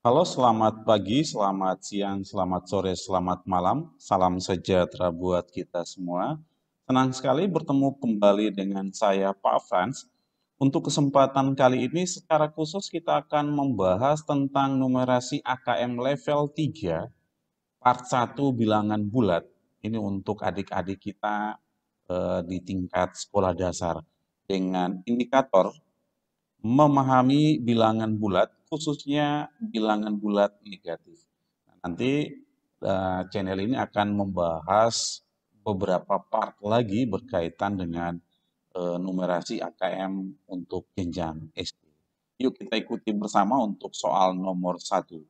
Halo, selamat pagi, selamat siang, selamat sore, selamat malam. Salam sejahtera buat kita semua. Senang sekali bertemu kembali dengan saya, Pak Frans. Untuk kesempatan kali ini, secara khusus kita akan membahas tentang numerasi AKM level 3, part 1 bilangan bulat. Ini untuk adik-adik kita di tingkat sekolah dasar dengan indikator memahami bilangan bulat, khususnya bilangan bulat negatif. Nah, nanti channel ini akan membahas beberapa part lagi berkaitan dengan numerasi AKM untuk jenjang SD. Yuk kita ikuti bersama untuk soal nomor 1.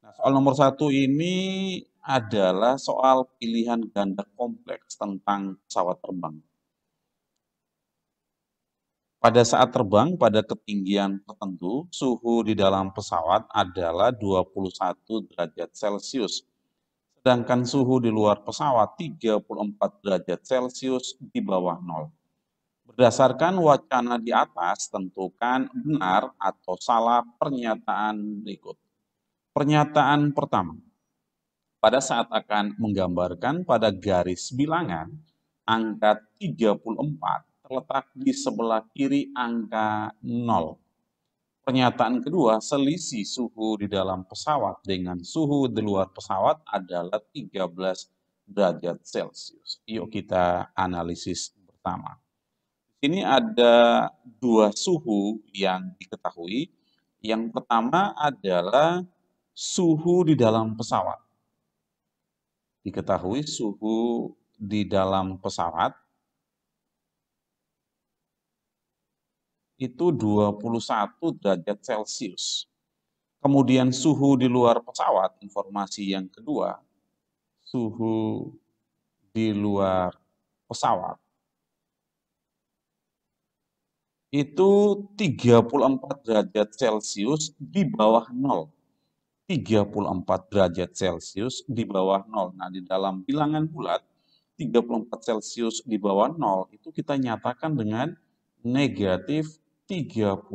Nah, soal nomor 1 ini adalah soal pilihan ganda kompleks tentang pesawat terbang. Pada saat terbang pada ketinggian tertentu, suhu di dalam pesawat adalah 21 derajat Celcius, sedangkan suhu di luar pesawat 34 derajat Celcius di bawah nol. Berdasarkan wacana di atas, tentukan benar atau salah pernyataan berikut. Pernyataan pertama, pada saat akan menggambarkan pada garis bilangan, angka 34 terletak di sebelah kiri angka 0. Pernyataan kedua, selisih suhu di dalam pesawat dengan suhu di luar pesawat adalah 13 derajat Celcius. Yuk kita analisis bersama. Ini ada dua suhu yang diketahui. Yang pertama adalah suhu di dalam pesawat. Diketahui suhu di dalam pesawat itu 21 derajat Celcius. Kemudian suhu di luar pesawat, informasi yang kedua, suhu di luar pesawat itu 34 derajat Celcius di bawah nol. 34 derajat Celcius di bawah nol. Nah, di dalam bilangan bulat, 34 Celcius di bawah nol itu kita nyatakan dengan negatif 34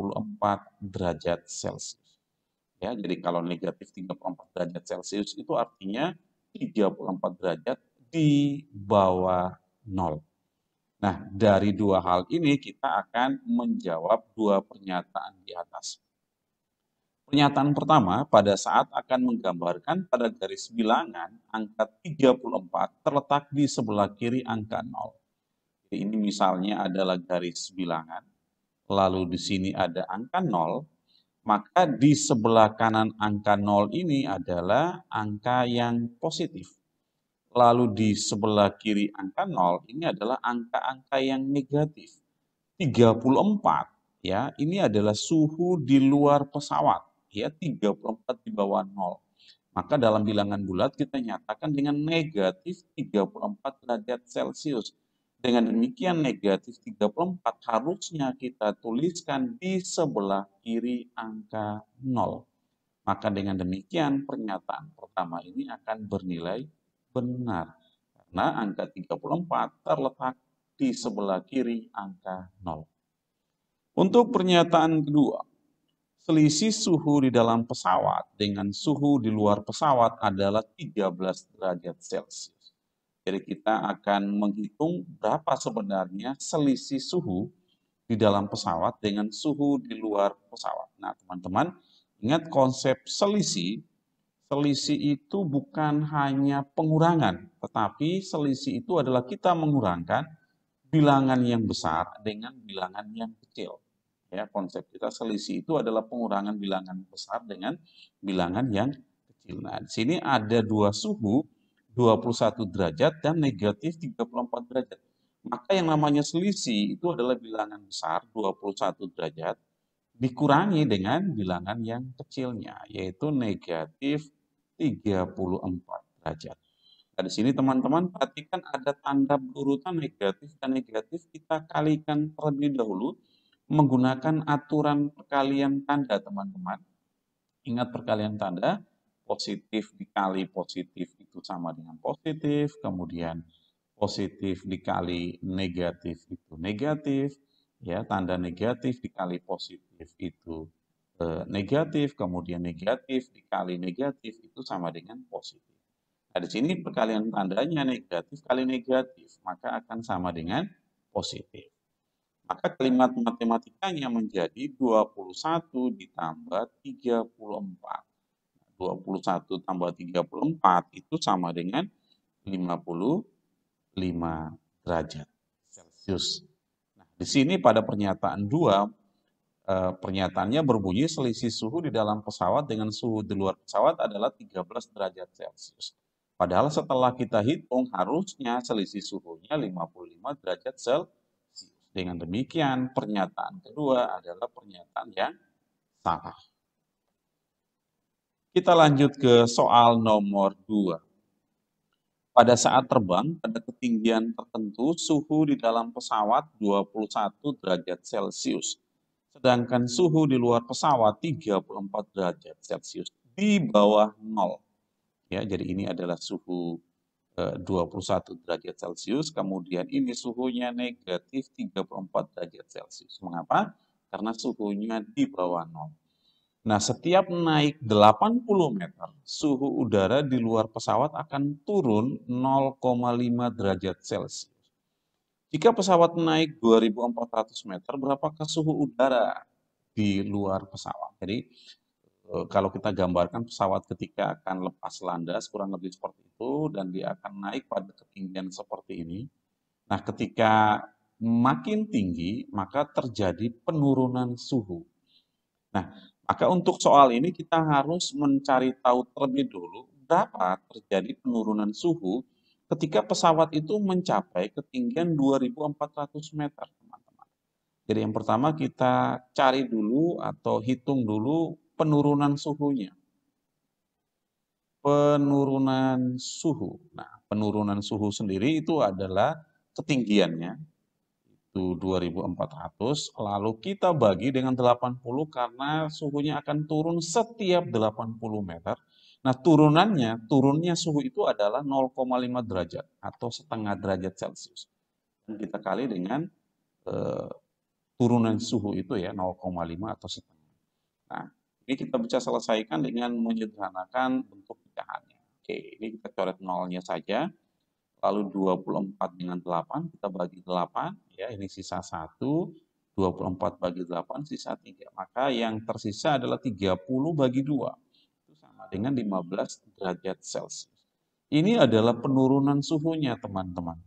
derajat Celcius. Ya, jadi kalau negatif 34 derajat Celcius itu artinya 34 derajat di bawah nol. Nah, dari dua hal ini kita akan menjawab dua pernyataan di atas. Pernyataan pertama, pada saat akan menggambarkan pada garis bilangan, angka 34 terletak di sebelah kiri angka 0. Jadi ini misalnya adalah garis bilangan, lalu di sini ada angka 0, maka di sebelah kanan angka 0 ini adalah angka yang positif. Lalu di sebelah kiri angka 0 ini adalah angka-angka yang negatif. 34 ya, ini adalah suhu di luar pesawat ya, 34 di bawah 0. Maka dalam bilangan bulat kita nyatakan dengan negatif 34 derajat Celcius. Dengan demikian negatif 34 harusnya kita tuliskan di sebelah kiri angka 0. Maka dengan demikian pernyataan pertama ini akan bernilai benar. Karena angka 34 terletak di sebelah kiri angka 0. Untuk pernyataan kedua, selisih suhu di dalam pesawat dengan suhu di luar pesawat adalah 13 derajat Celcius. Jadi kita akan menghitung berapa sebenarnya selisih suhu di dalam pesawat dengan suhu di luar pesawat. Nah, teman-teman, ingat konsep selisih. Selisih itu bukan hanya pengurangan, tetapi selisih itu adalah kita mengurangkan bilangan yang besar dengan bilangan yang kecil. Ya, konsep kita selisih itu adalah pengurangan bilangan besar dengan bilangan yang kecil. Nah, di sini ada dua suhu, 21 derajat dan negatif 34 derajat. Maka yang namanya selisih itu adalah bilangan besar 21 derajat dikurangi dengan bilangan yang kecilnya, yaitu negatif 34 derajat. Nah, di sini teman-teman perhatikan ada tanda berurutan negatif dan negatif, kita kalikan terlebih dahulu menggunakan aturan perkalian tanda, teman-teman. Ingat perkalian tanda, positif dikali positif itu sama dengan positif, kemudian positif dikali negatif itu negatif, ya, tanda negatif dikali positif itu negatif, kemudian negatif dikali negatif itu sama dengan positif. Nah, di sini perkalian tandanya negatif kali negatif, maka akan sama dengan positif. Maka kalimat matematikanya menjadi 21 ditambah 34. 21 tambah 34 itu sama dengan 55 derajat Celcius. Nah, di sini pada pernyataan 2, pernyataannya berbunyi selisih suhu di dalam pesawat dengan suhu di luar pesawat adalah 13 derajat Celcius. Padahal setelah kita hitung harusnya selisih suhunya 55 derajat Celcius. Dengan demikian pernyataan kedua adalah pernyataan yang salah. Kita lanjut ke soal nomor 2. Pada saat terbang pada ketinggian tertentu suhu di dalam pesawat 21 derajat Celcius. Sedangkan suhu di luar pesawat 34 derajat Celcius di bawah nol. Ya, jadi ini adalah suhu 21 derajat Celcius, kemudian ini suhunya negatif 34 derajat Celcius. Mengapa? Karena suhunya di bawah nol. Nah, setiap naik 80 meter, suhu udara di luar pesawat akan turun 0,5 derajat Celcius. Jika pesawat naik 2.400 meter, berapakah suhu udara di luar pesawat? Jadi, kalau kita gambarkan pesawat ketika akan lepas landas, kurang lebih seperti itu, dan dia akan naik pada ketinggian seperti ini. Nah, ketika makin tinggi, maka terjadi penurunan suhu. Nah, maka untuk soal ini kita harus mencari tahu terlebih dulu berapa terjadi penurunan suhu ketika pesawat itu mencapai ketinggian 2.400 meter, teman-teman. Jadi yang pertama kita cari dulu atau hitung dulu penurunan suhunya. Penurunan suhu. Nah, penurunan suhu sendiri itu adalah ketinggiannya itu 2.400, lalu kita bagi dengan 80 karena suhunya akan turun setiap 80 meter. Nah, turunnya suhu itu adalah 0,5 derajat atau setengah derajat Celcius. Dan kita kali dengan eh, turunan suhu itu ya 0,5 atau setengah. Nah, ini kita bisa selesaikan dengan menyederhanakan bentuk pecahannya. Oke, ini kita coret nolnya saja. Lalu 24 dengan 8, kita bagi 8, ya ini sisa 1, 24 bagi 8, sisa 3. Maka yang tersisa adalah 30 bagi 2. Itu sama dengan 15 derajat Celcius. Ini adalah penurunan suhunya, teman-teman.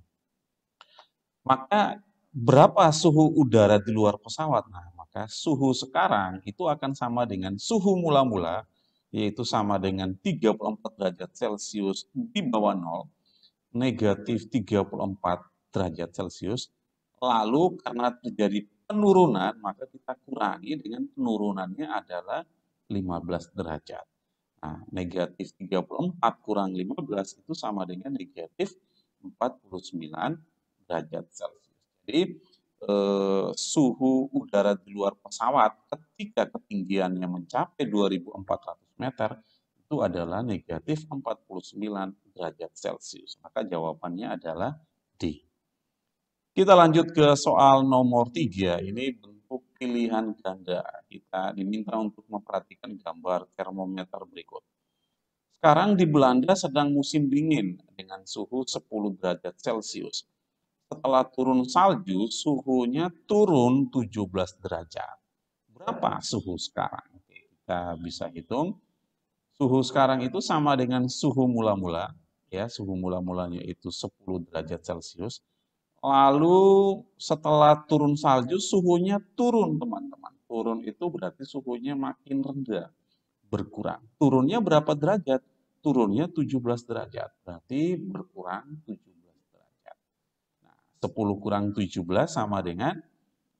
Maka berapa suhu udara di luar pesawat? Nah, maka suhu sekarang itu akan sama dengan suhu mula-mula, yaitu sama dengan 34 derajat Celcius di bawah nol, negatif 34 derajat Celcius. Lalu karena terjadi penurunan, maka kita kurangi dengan penurunannya adalah 15 derajat. Nah, negatif 34 kurang 15 itu sama dengan negatif 49 derajat Celcius. Jadi, suhu udara di luar pesawat ketika ketinggiannya mencapai 2.400 meter itu adalah negatif 49 derajat Celcius. Maka jawabannya adalah D. Kita lanjut ke soal nomor 3. Ini bentuk pilihan ganda. Kita diminta untuk memperhatikan gambar termometer berikut. Sekarang di Belanda sedang musim dingin dengan suhu 10 derajat Celcius. Setelah turun salju, suhunya turun 17 derajat. Berapa suhu sekarang? Oke, kita bisa hitung. Suhu sekarang itu sama dengan suhu mula-mula, ya, suhu mula-mulanya itu 10 derajat Celcius. Lalu setelah turun salju, suhunya turun, teman-teman. Turun itu berarti suhunya makin rendah, berkurang. Turunnya berapa derajat? Turunnya 17 derajat, berarti berkurang 17 derajat. Nah, 10 kurang 17 sama dengan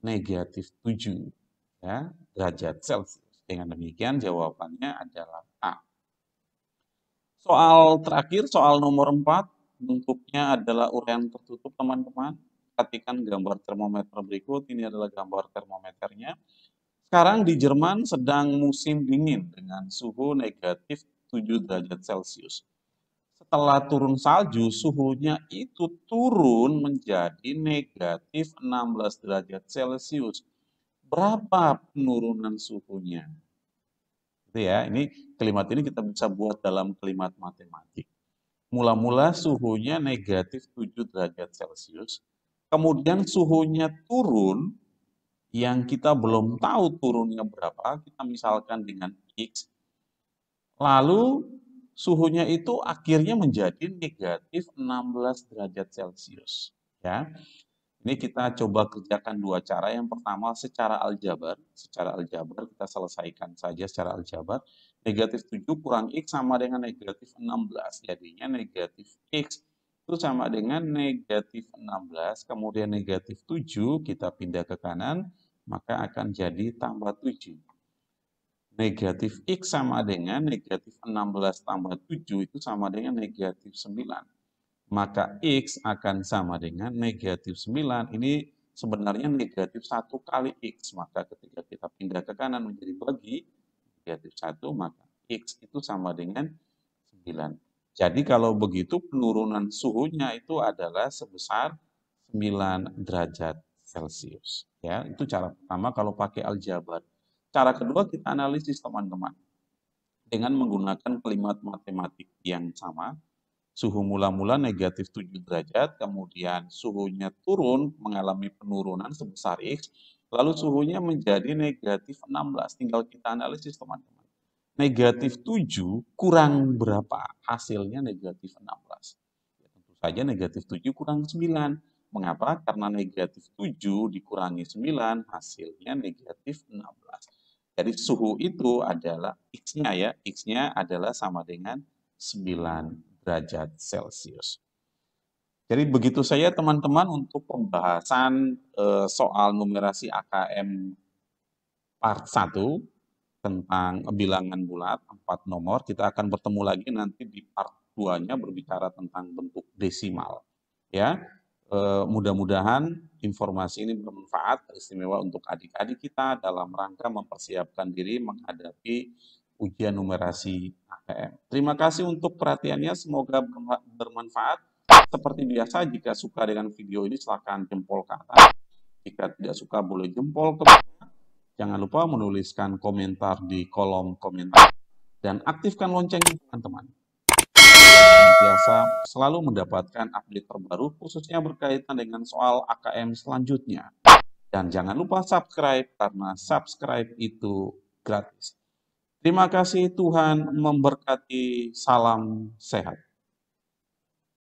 negatif 7 ya, derajat Celcius. Dengan demikian jawabannya adalah A. Soal terakhir, soal nomor 4, bentuknya adalah uraian tertutup, teman-teman. Perhatikan gambar termometer berikut, ini adalah gambar termometernya. Sekarang di Jerman sedang musim dingin dengan suhu negatif 7 derajat Celcius. Setelah turun salju, suhunya itu turun menjadi negatif 16 derajat Celcius. Berapa penurunan suhunya? Gitu ya. Ini kalimat ini kita bisa buat dalam kalimat matematik. Mula-mula suhunya negatif 7 derajat Celcius, kemudian suhunya turun yang kita belum tahu turunnya berapa, kita misalkan dengan X, lalu suhunya itu akhirnya menjadi negatif 16 derajat Celcius. Ya, ini kita coba kerjakan dua cara. Yang pertama secara aljabar. Secara aljabar kita selesaikan saja secara aljabar. Negatif 7 kurang X sama dengan negatif 16. Jadinya negatif X itu sama dengan negatif 16. Kemudian negatif 7 kita pindah ke kanan. Maka akan jadi tambah 7. Negatif X sama dengan negatif 16 tambah 7 itu sama dengan negatif 9. Maka X akan sama dengan negatif 9. Ini sebenarnya negatif 1 kali X. Maka ketika kita pindah ke kanan menjadi bagi negatif 1, maka X itu sama dengan 9. Jadi kalau begitu penurunan suhunya itu adalah sebesar 9 derajat Celcius. Ya, itu cara pertama kalau pakai aljabar. Cara kedua kita analisis teman-teman. Dengan menggunakan kalimat matematik yang sama, suhu mula-mula negatif 7 derajat, kemudian suhunya turun mengalami penurunan sebesar X, lalu suhunya menjadi negatif 16. Tinggal kita analisis teman-teman. Negatif 7 kurang berapa? Hasilnya negatif 16. Ya, tentu saja negatif 7 kurang 9. Mengapa? Karena negatif 7 dikurangi 9 hasilnya negatif 16. Jadi suhu itu adalah X-nya ya, X-nya adalah sama dengan 9 derajat Celcius. Jadi begitu saja teman-teman untuk pembahasan soal numerasi AKM part 1 tentang bilangan bulat 4 nomor. Kita akan bertemu lagi nanti di part 2-nya berbicara tentang bentuk desimal. Ya, mudah-mudahan informasi ini bermanfaat, istimewa untuk adik-adik kita dalam rangka mempersiapkan diri menghadapi ujian numerasi AKM. Terima kasih untuk perhatiannya, semoga bermanfaat. Seperti biasa, jika suka dengan video ini silakan jempol ke atas. Jika tidak suka boleh jempol ke bawah. Jangan lupa menuliskan komentar di kolom komentar dan aktifkan loncengnya teman-teman. Biasa selalu mendapatkan update terbaru khususnya berkaitan dengan soal AKM selanjutnya. Dan jangan lupa subscribe karena subscribe itu gratis. Terima kasih, Tuhan memberkati, salam sehat.